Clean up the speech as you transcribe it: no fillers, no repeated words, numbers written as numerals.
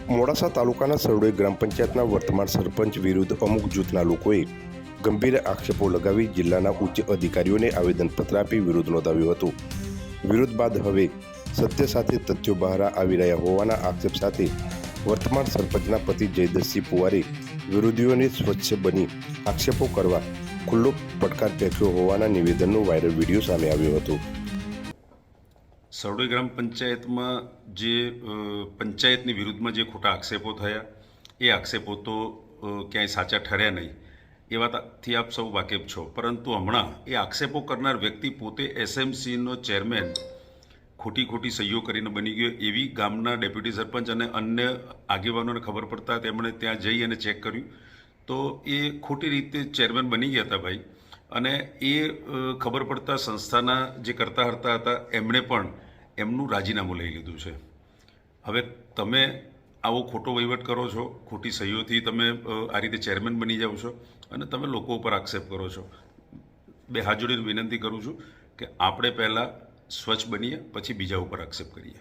મોડાસા તાલુકાના સરડોઈ ગ્રામ પંચાયતના વર્તમાન સરપંચ વિરુદ્ધ અમુક જૂથના લોકોએ ગંભીર આક્ષેપો લગાવી જિલ્લાના ઉચ્ચ અધિકારીઓને આવેદનપત્ર આપી વિરોધ નોંધાવ્યો હતો। વિરોધ બાદ હવે સત્ય સાથે તથ્યો બહાર આવી રહ્યા હોવાના આક્ષેપ સાથે વર્તમાન સરપંચના પતિ જયદ્રથસિંહ પુવારે વિરોધીઓને સ્વચ્છ બની આક્ષેપો કરવા ખુલ્લો પડકાર ફેંક્યો હોવાના નિવેદનનો વાયરલ વિડીયો સામે આવ્યો હતો। સરડોઈ ગ્રામ પંચાયતમાં જે પંચાયતની વિરુદ્ધમાં જે ખોટા આક્ષેપો થયા એ આક્ષેપો તો ક્યાંય સાચા ઠર્યા નહીં એ વાતથી આપ સૌ વાકેફ છો, પરંતુ હમણાં એ આક્ષેપો કરનાર વ્યક્તિ પોતે એસએમસીનો ચેરમેન ખોટી સહીઓ કરીને બની ગયો એવી ગામના ડેપ્યુટી સરપંચ અને અન્ય આગેવાનોને ખબર પડતા તેમણે ત્યાં જઈ અને ચેક કર્યું તો એ ખોટી રીતે ચેરમેન બની ગયા હતા ભાઈ। અને એ ખબર પડતા સંસ્થાના જે કરતા હરતા હતા એમણે પણ એમનું રાજીનામું લઈ લીધું છે। હવે તમે આવો ખોટો વહીવટ કરો છો, ખોટી સહીઓથી તમે આ રીતે ચેરમેન બની જાઓ છો અને તમે લોકો ઉપર આક્ષેપ કરો છો। બે હાથ જોડીને વિનંતી કરું છું કે આપણે પહેલાં સ્વચ્છ બનીએ, પછી બીજા ઉપર આક્ષેપ કરીએ।